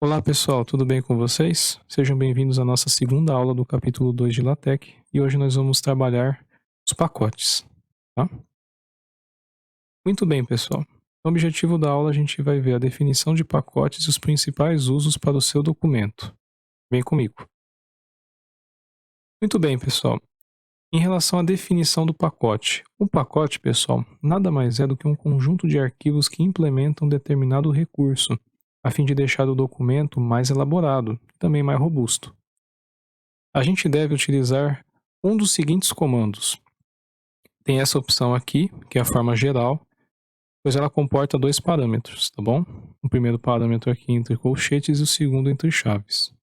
Olá pessoal, tudo bem com vocês? Sejam bem-vindos à nossa segunda aula do capítulo 2 de LaTeX e hoje nós vamos trabalhar os pacotes, tá? Muito bem, pessoal. No objetivo da aula a gente vai ver a definição de pacotes e os principais usos para o seu documento. Vem comigo. Muito bem, pessoal. Em relação à definição do pacote, o pacote, pessoal, nada mais é do que um conjunto de arquivos que implementam determinado recurso, a fim de deixar o documento mais elaborado e também mais robusto. A gente deve utilizar um dos seguintes comandos. Tem essa opção aqui, que é a forma geral, pois ela comporta dois parâmetros, tá bom? O primeiro parâmetro aqui entre colchetes e o segundo entre chaves.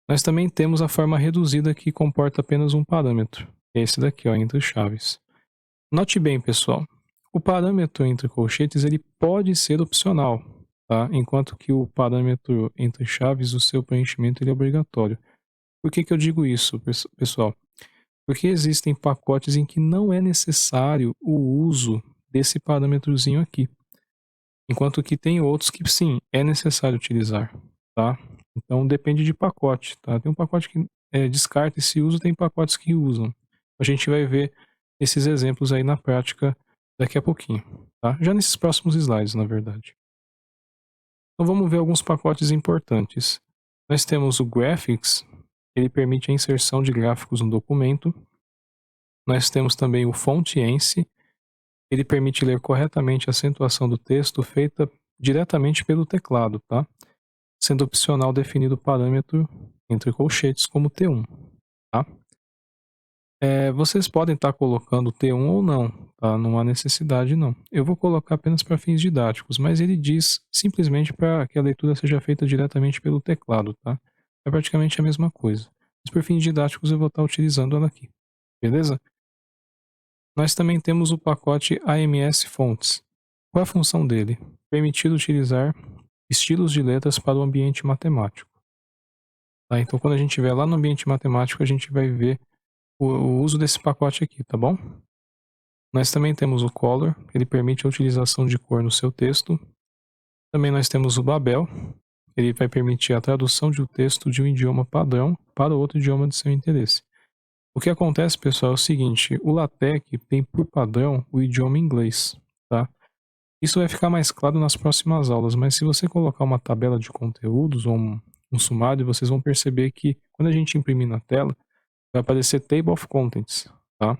Nós também temos a forma reduzida que comporta apenas um parâmetro, esse daqui, ó, entre chaves. Note bem, pessoal, o parâmetro entre colchetes ele pode ser opcional, tá? Enquanto que o parâmetro entre chaves, o seu preenchimento ele é obrigatório. Por que eu digo isso, pessoal? Porque existem pacotes em que não é necessário o uso desse parâmetrozinho aqui, enquanto que tem outros que sim, é necessário utilizar, tá? Então depende de pacote, tá? Tem um pacote que descarta esse uso, tem pacotes que usam. A gente vai ver esses exemplos aí na prática daqui a pouquinho, tá? Já nesses próximos slides, na verdade. Então vamos ver alguns pacotes importantes. Nós temos o Graphics, ele permite a inserção de gráficos no documento. Nós temos também o Fontiense, ele permite ler corretamente a acentuação do texto feita diretamente pelo teclado, tá? Sendo opcional definido o parâmetro entre colchetes como T1, tá? Vocês podem estar colocando T1 ou não, tá? Não há necessidade não. Eu vou colocar apenas para fins didáticos, mas ele diz simplesmente para que a leitura seja feita diretamente pelo teclado, tá? É praticamente a mesma coisa. Mas por fins didáticos eu vou estar utilizando ela aqui, beleza? Nós também temos o pacote AMS Fonts. Qual é a função dele? Permitir utilizar estilos de letras para o ambiente matemático. Tá? Então, quando a gente estiver lá no ambiente matemático, a gente vai ver o uso desse pacote aqui, tá bom? Nós também temos o Color, ele permite a utilização de cor no seu texto. Também nós temos o Babel, ele vai permitir a tradução de um texto de um idioma padrão para outro idioma de seu interesse. O que acontece, pessoal, é o seguinte, o LaTeX tem por padrão o idioma inglês, tá? Isso vai ficar mais claro nas próximas aulas, mas se você colocar uma tabela de conteúdos ou um sumário, vocês vão perceber que quando a gente imprimir na tela, vai aparecer Table of Contents, tá?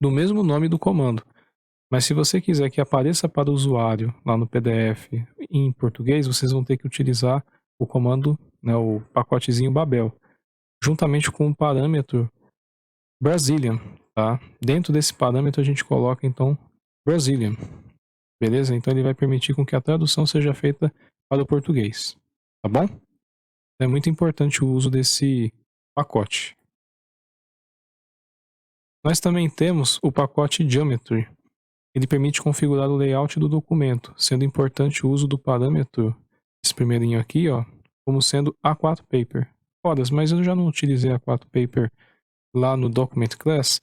Do mesmo nome do comando. Mas se você quiser que apareça para o usuário lá no PDF em português, vocês vão ter que utilizar o comando, né, o pacotezinho Babel, juntamente com o parâmetro Brazilian, tá? Dentro desse parâmetro a gente coloca então Brazilian, beleza? Então ele vai permitir com que a tradução seja feita para o português, tá bom? É muito importante o uso desse pacote. Nós também temos o pacote Geometry. Ele permite configurar o layout do documento, sendo importante o uso do parâmetro, esse primeirinho aqui, ó, como sendo A4 Paper. Ora, mas eu já não utilizei A4 Paper lá no Document Class,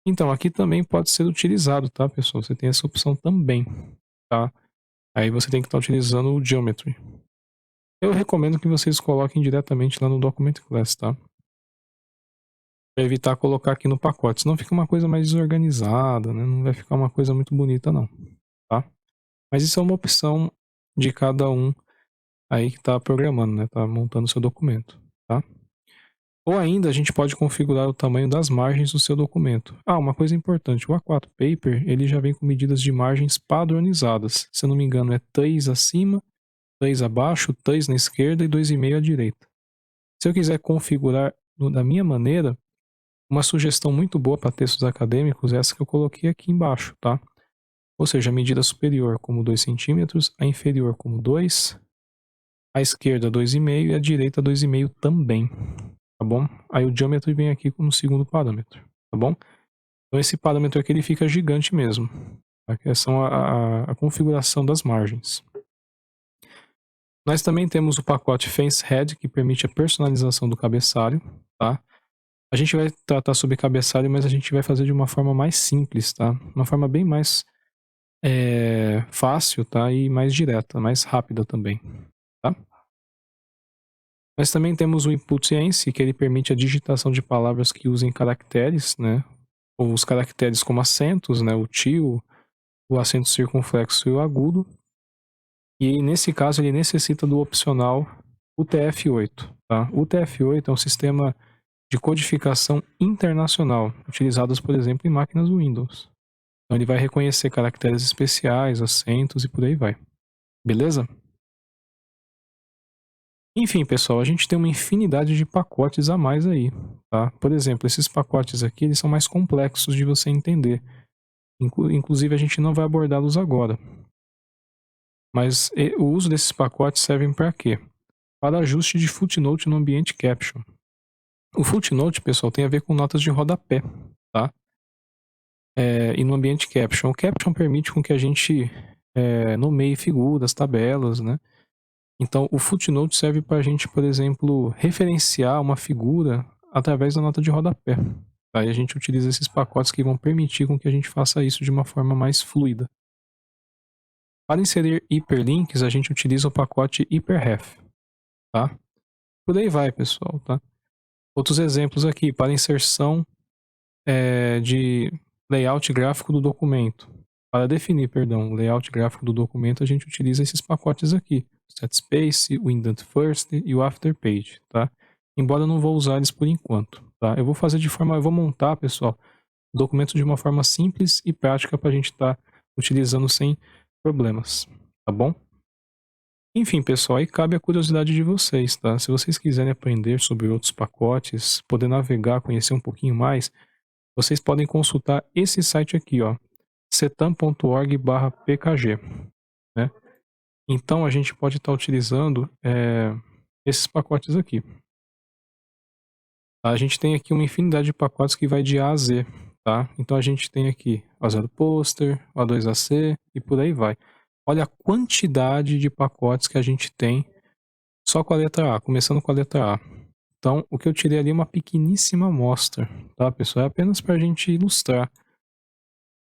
então aqui também pode ser utilizado, tá, pessoal? Você tem essa opção também, tá? Aí você tem que estar utilizando o Geometry. Eu recomendo que vocês coloquem diretamente lá no Document Class, tá? Para evitar colocar aqui no pacote, senão fica uma coisa mais desorganizada, né? Não vai ficar uma coisa muito bonita não, tá? Mas isso é uma opção de cada um aí que está programando, né? Tá montando seu documento, tá? Ou ainda a gente pode configurar o tamanho das margens do seu documento. Ah, uma coisa importante, o A4 Paper ele já vem com medidas de margens padronizadas. Se eu não me engano é 3 acima, 3 abaixo, 3 na esquerda e 2,5 à direita. Se eu quiser configurar da minha maneira, uma sugestão muito boa para textos acadêmicos é essa que eu coloquei aqui embaixo, tá? Ou seja, a medida superior como 2 centímetros, a inferior como 2, a esquerda 2,5 e a direita 2,5 também, tá bom? Aí o Geometry vem aqui como segundo parâmetro, tá bom? Então esse parâmetro aqui ele fica gigante mesmo, tá? Que são a configuração das margens. Nós também temos o pacote Facehead, que permite a personalização do cabeçalho, tá? A gente vai tratar sobre cabeçalho, mas a gente vai fazer de uma forma mais simples, tá? Uma forma bem mais fácil, tá? E mais direta, mais rápida também, tá? Mas também temos o Inputiense, que ele permite a digitação de palavras que usem caracteres, né? Ou os caracteres como acentos, né? O tio, o acento circunflexo e o agudo. E nesse caso ele necessita do opcional UTF-8, tá? O UTF-8 é um sistema de codificação internacional, utilizados, por exemplo, em máquinas Windows. Então ele vai reconhecer caracteres especiais, acentos e por aí vai. Beleza? Enfim, pessoal, a gente tem uma infinidade de pacotes a mais aí, tá? Por exemplo, esses pacotes aqui, eles são mais complexos de você entender. Inclusive, a gente não vai abordá-los agora. Mas o uso desses pacotes servem para quê? Para ajuste de footnote no ambiente caption. O footnote, pessoal, tem a ver com notas de rodapé, tá? E no ambiente caption. O caption permite com que a gente nomeie figuras, tabelas, né? Então, o footnote serve para a gente, por exemplo, referenciar uma figura através da nota de rodapé. Aí a gente utiliza esses pacotes que vão permitir com que a gente faça isso de uma forma mais fluida. Para inserir hiperlinks, a gente utiliza o pacote hyperref, tá? Por aí vai, pessoal, tá? Outros exemplos aqui, para inserção de layout gráfico do documento. Para definir, perdão, o layout gráfico do documento, a gente utiliza esses pacotes aqui. O SetSpace, o Indent First e o Afterpage, tá? Embora eu não vou usar eles por enquanto, tá? Eu vou montar, pessoal, o documento de uma forma simples e prática para a gente estar utilizando sem problemas, tá bom? Enfim, pessoal, aí cabe a curiosidade de vocês, tá? Se vocês quiserem aprender sobre outros pacotes, poder navegar, conhecer um pouquinho mais, vocês podem consultar esse site aqui, ó, cetam.org/pkg, né? Então a gente pode estar utilizando esses pacotes aqui. A gente tem aqui uma infinidade de pacotes que vai de A a Z, tá? Então a gente tem aqui o A0 Poster, o A2AC e por aí vai. Olha a quantidade de pacotes que a gente tem só com a letra A, começando com a letra A. Então, o que eu tirei ali é uma pequeníssima amostra, tá, pessoal? É apenas para a gente ilustrar.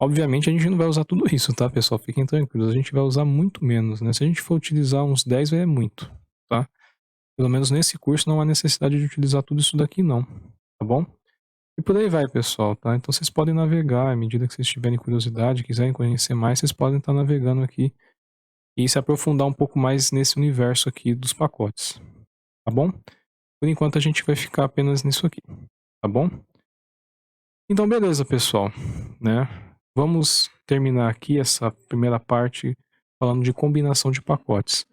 Obviamente, a gente não vai usar tudo isso, tá, pessoal? Fiquem tranquilos, a gente vai usar muito menos, né? Se a gente for utilizar uns 10, é muito, tá? Pelo menos nesse curso não há necessidade de utilizar tudo isso daqui, não, tá bom? E por aí vai, pessoal, tá? Então vocês podem navegar, à medida que vocês tiverem curiosidade, quiserem conhecer mais, vocês podem estar navegando aqui e se aprofundar um pouco mais nesse universo aqui dos pacotes, tá bom? Por enquanto a gente vai ficar apenas nisso aqui, tá bom? Então beleza, pessoal, né? Vamos terminar aqui essa primeira parte falando de combinação de pacotes.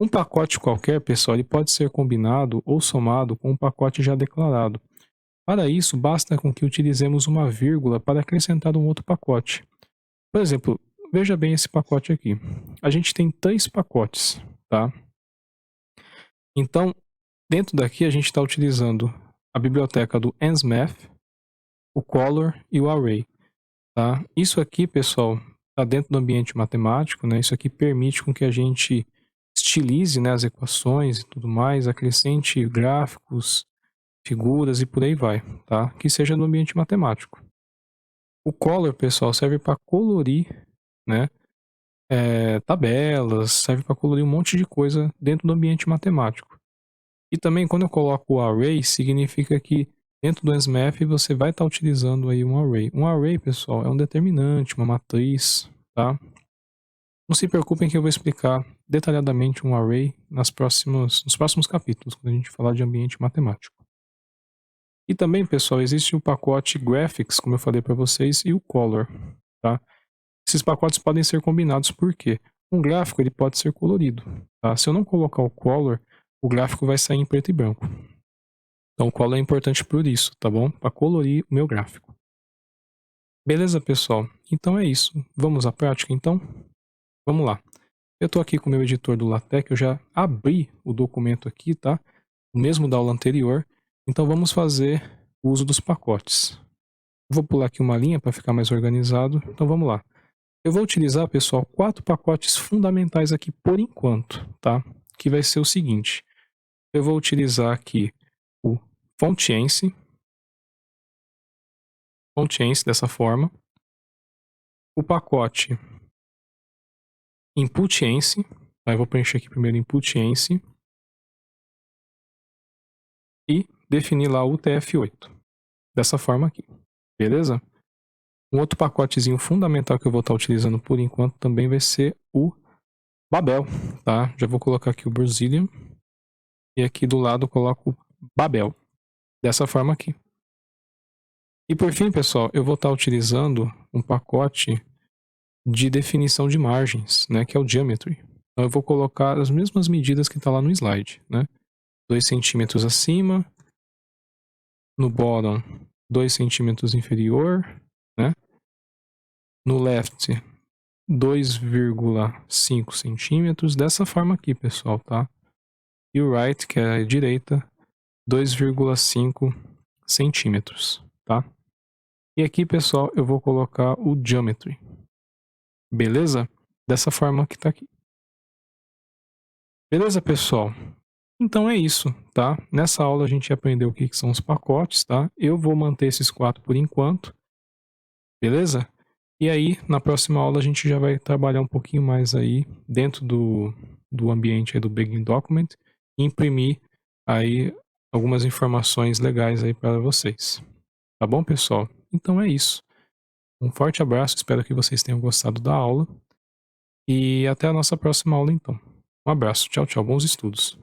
Um pacote qualquer, pessoal, ele pode ser combinado ou somado com um pacote já declarado. Para isso, basta com que utilizemos uma vírgula para acrescentar um outro pacote. Por exemplo, veja bem esse pacote aqui. A gente tem 3 pacotes, tá? Então, dentro daqui a gente está utilizando a biblioteca do Ensmath, o Color e o Array, tá? Isso aqui, pessoal, está dentro do ambiente matemático, né? Isso aqui permite com que a gente estilize, né, as equações e tudo mais, acrescente gráficos, figuras e por aí vai, tá? Que seja no ambiente matemático. O Color, pessoal, serve para colorir, né, tabelas, serve para colorir um monte de coisa dentro do ambiente matemático. E também quando eu coloco o Array, significa que dentro do Ensmath você vai estar utilizando aí um Array. Um Array, pessoal, é um determinante, uma matriz, tá? Não se preocupem que eu vou explicar detalhadamente um Array nos próximos capítulos, quando a gente falar de ambiente matemático. E também, pessoal, existe o pacote Graphics, como eu falei para vocês, e o Color, tá? Esses pacotes podem ser combinados porque um gráfico ele pode ser colorido, tá? Se eu não colocar o Color, o gráfico vai sair em preto e branco. Então o Color é importante por isso, tá bom? Para colorir o meu gráfico. Beleza, pessoal? Então é isso. Vamos à prática, então? Vamos lá. Eu estou aqui com o meu editor do LaTeX, eu já abri o documento aqui, tá? O mesmo da aula anterior. Então vamos fazer o uso dos pacotes. Vou pular aqui uma linha para ficar mais organizado. Então vamos lá. Eu vou utilizar, pessoal, 4 pacotes fundamentais aqui por enquanto, tá? Que vai ser o seguinte. Eu vou utilizar aqui o Fontiense dessa forma. O pacote Inputiense. Tá? Eu vou preencher aqui primeiro Inputiense. definir lá o TF8. Dessa forma aqui, beleza? Um outro pacotezinho fundamental que eu vou estar utilizando por enquanto também vai ser o Babel, tá? Já vou colocar aqui o Brazilian e aqui do lado eu coloco o Babel, dessa forma aqui. E por fim, pessoal, eu vou estar utilizando um pacote de definição de margens, né, que é o Geometry. Então eu vou colocar as mesmas medidas que está lá no slide, né? 2 centímetros acima, no bottom 2 centímetros inferior, né? No left 2,5 centímetros, dessa forma aqui, pessoal, tá? E o right, que é a direita, 2,5 centímetros, tá? E aqui, pessoal, eu vou colocar o Geometry, beleza? Dessa forma que tá aqui. Beleza, pessoal? Então é isso, tá? Nessa aula a gente aprendeu o que são os pacotes, tá? Eu vou manter esses 4 por enquanto, beleza? E aí, na próxima aula a gente já vai trabalhar um pouquinho mais aí dentro do ambiente aí do Begin Document e imprimir aí algumas informações legais aí para vocês. Tá bom, pessoal? Então é isso. Um forte abraço, espero que vocês tenham gostado da aula e até a nossa próxima aula então. Um abraço, tchau, tchau, bons estudos.